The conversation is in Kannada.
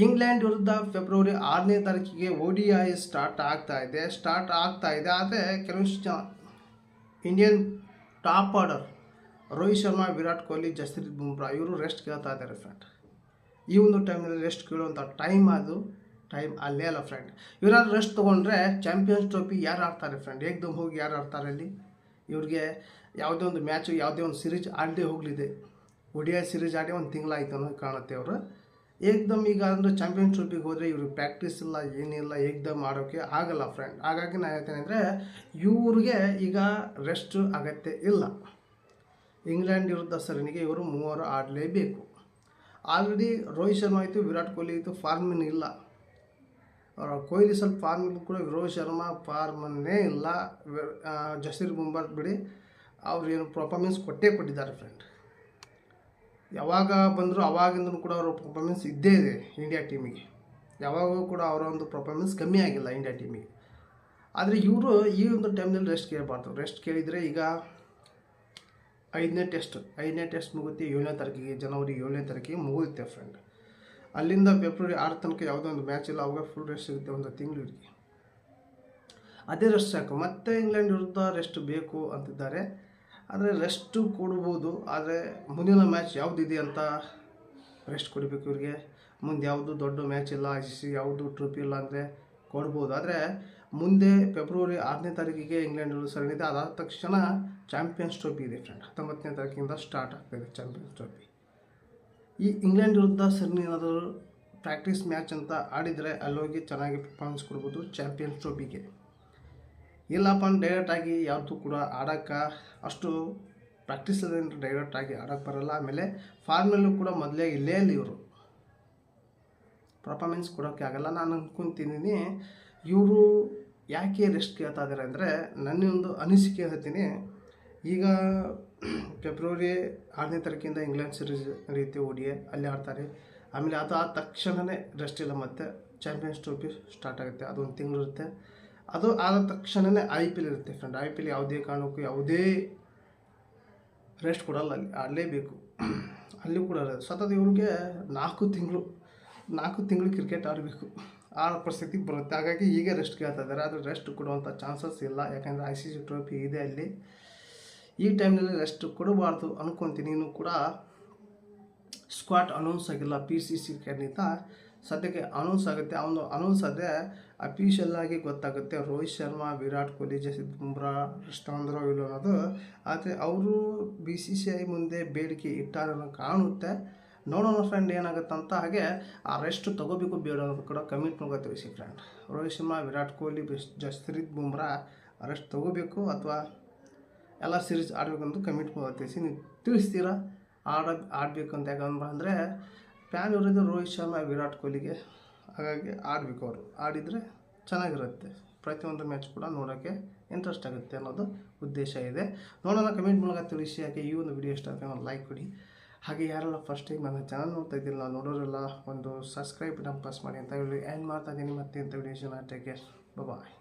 ಇಂಗ್ಲೆಂಡ್ ವಿರುದ್ಧ ಫೆಬ್ರವರಿ 6ನೇ ತಾರೀಕಿಗೆ ODI ಸ್ಟಾರ್ಟ್ ಆಗ್ತಾ ಇದೆ. ಆದರೆ ಕೆಲವೊಂದು ಜನ Indian top order Rohit Sharma, Virat Kohli, Jasprit Bumrah ಇವರು ರೆಸ್ಟ್ ಕೇಳ್ತಾ ಇದ್ದಾರೆ ಫ್ರೆಂಡ್. ಈ ಒಂದು ಟೈಮ್ನಲ್ಲಿ ರೆಸ್ಟ್ ಕೇಳುವಂಥ ಟೈಮ್ ಅಲ್ಲೇ ಅಲ್ಲ ಫ್ರೆಂಡ್. ಇವರಾದ್ರು ರೆಸ್ಟ್ ತೊಗೊಂಡ್ರೆ ಚಾಂಪಿಯನ್ಸ್ ಟ್ರೋಫಿ ಯಾರು ಆಡ್ತಾರೆ ಫ್ರೆಂಡ್? ಏಕ್ದಮ್ ಹೋಗಿ ಯಾರು ಆಡ್ತಾರೆ ಅಲ್ಲಿ? ಇವ್ರಿಗೆ ಯಾವುದೇ ಒಂದು ಮ್ಯಾಚು, ಯಾವುದೇ ಒಂದು ಸೀರೀಸ್ ಆಡದೆ ಹೋಗಲಿದೆ. ODI ಸೀರೀಸ್ ಆಡಿ ಒಂದು ತಿಂಗಳಾಯ್ತು ಅನ್ನೋ ಕಾಣುತ್ತೆ ಅವರು. ಏಕ್ದಮ್ ಈಗ ಅಂದರೆ ಚಾಂಪಿಯನ್ಸ್ ಟ್ರೋಫಿಗೆ ಹೋದರೆ ಇವ್ರಿಗೆ ಪ್ರಾಕ್ಟೀಸ್ ಇಲ್ಲ, ಏನಿಲ್ಲ, ಏಕ್ದಮ್ ಆಡೋಕ್ಕೆ ಆಗಲ್ಲ ಫ್ರೆಂಡ್. ಹಾಗಾಗಿ ನಾನು ಹೇಳ್ತೇನೆ ಅಂದರೆ ಇವ್ರಿಗೆ ಈಗ ರೆಸ್ಟ್ ಅಗತ್ಯ ಇಲ್ಲ. ಇಂಗ್ಲೆಂಡ್ ವಿರುದ್ಧ ಸರಣಿಗೆ ಇವರು 3 ಆಡಲೇಬೇಕು. ಆಲ್ರೆಡಿ ರೋಹಿತ್ ಶರ್ಮಾ ಆಯಿತು, ವಿರಾಟ್ ಕೊಹ್ಲಿ ಆಯಿತು, ಫಾರ್ಮಿನ್ ಇಲ್ಲ. ಕೊಹ್ಲಿ ಸ್ವಲ್ಪ ಫಾರ್ಮಿನ್ ಕೂಡ, ರೋಹಿತ್ ಶರ್ಮಾ ಫಾರ್ಮನ್ನೇ ಇಲ್ಲ. ಜಸ್ಪ್ರೀತ್ ಬುಮ್ರಾ ಬಿಡಿ, ಅವ್ರು ಏನು ಪರ್ಫಾರ್ಮೆನ್ಸ್ ಕೊಟ್ಟಿದ್ದಾರೆ ಫ್ರೆಂಡ್. ಯಾವಾಗ ಬಂದರೂ ಅವಾಗಿಂದೂ ಕೂಡ ಅವರ ಪರ್ಫಾರ್ಮೆನ್ಸ್ ಇದ್ದೇ ಇದೆ ಇಂಡಿಯಾ ಟೀಮಿಗೆ. ಯಾವಾಗೂ ಕೂಡ ಅವರ ಒಂದು ಪರ್ಫಾರ್ಮೆನ್ಸ್ ಕಮ್ಮಿ ಆಗಿಲ್ಲ ಇಂಡಿಯಾ ಟೀಮಿಗೆ. ಆದರೆ ಇವರು ಈ ಒಂದು ಟೈಮ್ನಲ್ಲಿ ರೆಸ್ಟ್ ಕೇಳಬಾರ್ದು. ರೆಸ್ಟ್ ಕೇಳಿದರೆ ಈಗ 5ನೇ ಟೆಸ್ಟ್ ಮುಗುತ್ತೆ 7ನೇ ತಾರೀಕಿಗೆ, ಜನವರಿ 7ನೇ ತಾರೀಕಿಗೆ ಮುಗಿಯುತ್ತೆ ಫ್ರೆಂಡ್. ಅಲ್ಲಿಂದ ಫೆಬ್ರವರಿ 6 ತನಕ ಯಾವುದೋ ಒಂದು ಮ್ಯಾಚ್ ಇಲ್ಲ, ಅವಾಗ ಫುಲ್ ರೆಸ್ಟ್ ಸಿಗುತ್ತೆ ಒಂದು ತಿಂಗಳಿಗೆ. ಅದೇ ರೆಸ್ಟ್ ಸಾಕು. ಮತ್ತೆ ಇಂಗ್ಲೆಂಡ್ ವಿರುದ್ಧ ರೆಸ್ಟ್ ಬೇಕು ಅಂತಿದ್ದಾರೆ. ಆದರೆ ರೆಸ್ಟು ಕೊಡ್ಬೋದು, ಆದರೆ ಮುಂದಿನ ಮ್ಯಾಚ್ ಯಾವುದಿದೆ ಅಂತ ರೆಸ್ಟ್ ಕೊಡಬೇಕು ಇವ್ರಿಗೆ. ಮುಂದೆ ಯಾವುದು ದೊಡ್ಡ ಮ್ಯಾಚ್ ಇಲ್ಲ, ICC ಯಾವುದು ಟ್ರೋಫಿ ಇಲ್ಲ ಅಂದರೆ ಕೊಡ್ಬೋದು. ಆದರೆ ಮುಂದೆ ಫೆಬ್ರವರಿ 6ನೇ ತಾರೀಕಿಗೆ ಇಂಗ್ಲೆಂಡ್ ವಿರುದ್ಧ ಸರಣಿ ಇದೆ. ಅದಾದ ತಕ್ಷಣ ಚಾಂಪಿಯನ್ಸ್ ಟ್ರೋಫಿ ಇದೆ ಫ್ರೆಂಡ್. 19ನೇ ತಾರೀಕಿಂದ ಸ್ಟಾರ್ಟ್ ಆಗ್ತಾಯಿದೆ ಚಾಂಪಿಯನ್ಸ್ ಟ್ರೋಫಿ. ಈ ಇಂಗ್ಲೆಂಡ್ ವಿರುದ್ಧ ಸರಣಿ ಏನಾದರೂ ಪ್ರಾಕ್ಟೀಸ್ ಮ್ಯಾಚ್ ಅಂತ ಆಡಿದರೆ ಅಲ್ಲೋಗಿ ಚೆನ್ನಾಗಿ ಪರ್ಫಾರ್ಮೆನ್ಸ್ ಕೊಡ್ಬೋದು ಚಾಂಪಿಯನ್ಸ್ ಟ್ರೋಫಿಗೆ. ಇಲ್ಲಪ್ಪ ಡೈರೆಕ್ಟಾಗಿ ಯಾವುದು ಕೂಡ ಆಡೋಕ್ಕೆ ಅಷ್ಟು ಪ್ರಾಕ್ಟೀಸ್ ಇಲ್ಲದೆ ಡೈರೆಕ್ಟಾಗಿ ಆಡೋಕ್ಕೆ ಬರೋಲ್ಲ. ಆಮೇಲೆ ಫಾರ್ಮಲ್ಲೂ ಕೂಡ ಮೊದಲೇ ಇಲ್ಲೇ ಅಲ್ಲಿ ಇವರು ಪರ್ಫಾರ್ಮೆನ್ಸ್ ಕೊಡೋಕ್ಕೆ ಆಗಲ್ಲ. ನಾನು ಅಂದ್ಕೊತೀನಿ ಇವರು ಯಾಕೆ ರೆಸ್ಟ್ ಕೇಳ್ತಾ ಇದ್ದಾರೆ ಅಂದರೆ, ನನ್ನೊಂದು ಅನಿಸಿಕೆ ಹೇಳ್ತೀನಿ. ಈಗ ಫೆಬ್ರವರಿ 6ನೇ ತಾರೀಕಿಂದ ಇಂಗ್ಲೆಂಡ್ ಸೀರೀಸ್ ರೀತಿ ODI ಅಲ್ಲಿ ಆಡ್ತಾರೆ. ಆಮೇಲೆ ಅದಾದ ತಕ್ಷಣವೇ ರೆಸ್ಟ್ ಇಲ್ಲ, ಮತ್ತು ಚಾಂಪಿಯನ್ಸ್ ಟ್ರೋಫಿ ಸ್ಟಾರ್ಟ್ ಆಗುತ್ತೆ. ಅದೊಂದು ತಿಂಗಳಿರುತ್ತೆ. ಅದು ಆದ ತಕ್ಷಣವೇ IPL ಇರುತ್ತೆ ಫ್ರೆಂಡ್. IPL ಯಾವುದೇ ಕಾರಣಕ್ಕೂ ಯಾವುದೇ ರೆಸ್ಟ್ ಕೊಡಲ್ಲ, ಅಲ್ಲಿ ಆಡಲೇಬೇಕು. ಅಲ್ಲಿ ಕೂಡ ಸತತ ಇವ್ರಿಗೆ 4 ತಿಂಗಳು ಕ್ರಿಕೆಟ್ ಆಡಬೇಕು, ಆ ಪರಿಸ್ಥಿತಿಗೆ ಬರುತ್ತೆ. ಹಾಗಾಗಿ ಈಗ ರೆಸ್ಟ್ ಕೇಳ್ತಾ ಇದ್ದಾರೆ. ಆದರೆ ರೆಸ್ಟ್ ಕೊಡುವಂಥ ಚಾನ್ಸಸ್ ಇಲ್ಲ, ಯಾಕಂದರೆ ICC ಟ್ರೋಫಿ ಇದೆ ಅಲ್ಲಿ. ಈ ಟೈಮ್ನಲ್ಲಿ ರೆಸ್ಟ್ ಕೊಡಬಾರ್ದು ಅಂದ್ಕೊತೀನಿ. ಇನ್ನೂ ಕೂಡ ಸ್ಕ್ವಾಡ್ ಅನೌನ್ಸ್ ಆಗಿಲ್ಲ, PCC ಖಂಡಿತ ಸದ್ಯಕ್ಕೆ ಅನೌನ್ಸ್ ಆಗುತ್ತೆ. ಅವನು ಅನೌನ್ಸ್ ಆದರೆ ಅಫಿಷಿಯಲ್ ಆಗಿ ಗೊತ್ತಾಗುತ್ತೆ ರೋಹಿತ್ ಶರ್ಮಾ, ವಿರಾಟ್ ಕೊಹ್ಲಿ, ಜಸ್ಪ್ರೀತ್ ಬುಮ್ರಾ ಸ್ಟಾಂದ್ರೋ ಇಲ್ಲ ಅನ್ನೋದು. ಆದರೆ ಅವರು BCCI ಮುಂದೆ ಬೇಡಿಕೆ ಇಟ್ಟಾರ ಕಾಣುತ್ತೆ. ನೋಡೋಣ ಫ್ರೆಂಡ್ ಏನಾಗುತ್ತಂತ. ಹಾಗೆ ಆ ರೆಸ್ಟ್ ತೊಗೋಬೇಕು ಬೇಡ ಅನ್ನೋದು ಕೂಡ ಕಮಿಟ್ ಮೂಲಕ ತಿಳಿಸಿ ಫ್ರೆಂಡ್. ರೋಹಿತ್ ಶರ್ಮಾ, ವಿರಾಟ್ ಕೊಹ್ಲಿ, ಜಸ್ಪ್ರೀತ್ ಬುಮ್ರಾ ರೆಸ್ಟ್ ತೊಗೋಬೇಕು ಅಥವಾ ಎಲ್ಲ ಸೀರೀಸ್ ಆಡಬೇಕಂತ ಕಮಿಟ್ ಮೂಲಕ ತಿಳಿಸಿ. ನೀವು ತಿಳಿಸ್ತೀರಾ ಆಡಬೇಕಂತ. ಯಾಕಂದ್ರೆ ಫ್ಯಾನ್ ಇರೋದು ರೋಹಿತ್ ಶರ್ಮಾ, ವಿರಾಟ್ ಕೊಹ್ಲಿಗೆ. ಹಾಗಾಗಿ ಆಡಬೇಕು, ಅವರು ಆಡಿದರೆ ಚೆನ್ನಾಗಿರುತ್ತೆ. ಪ್ರತಿಯೊಂದು ಮ್ಯಾಚ್ ಕೂಡ ನೋಡೋಕ್ಕೆ ಇಂಟ್ರೆಸ್ಟ್ ಆಗುತ್ತೆ ಅನ್ನೋದು ಉದ್ದೇಶ ಇದೆ. ನೋಡೋಣ, ಕಮೆಂಟ್ ಮೂಲಕ ತಿಳಿಸಿ. ಹಾಗೆ ಈ ಒಂದು ವಿಡಿಯೋ ಇಷ್ಟ ಆದರೆ ಒಂದು ಲೈಕ್ ಕೊಡಿ. ಹಾಗೆ ಯಾರೆಲ್ಲ ಫಸ್ಟ್ ಟೈಮ್ ನನ್ನ ಚಾನಲ್ ನೋಡ್ತಾ ಇದ್ದಿಲ್ಲ, ನೋಡೋರೆಲ್ಲ ಒಂದು ಸಬ್ಸ್ಕ್ರೈಬ್ ಬಟನ್ ಪ್ರೆಸ್ ಮಾಡಿ ಅಂತ ಹೇಳಿ ಎಂಡ್ ಮಾಡ್ತಾ ಇದ್ದೀನಿ. ಮತ್ತೆ ಇಂಥ ವಿಡಿಯೋಸ್ನ ಟೇಕ್ ಕೇರ್, ಬಾಯ್.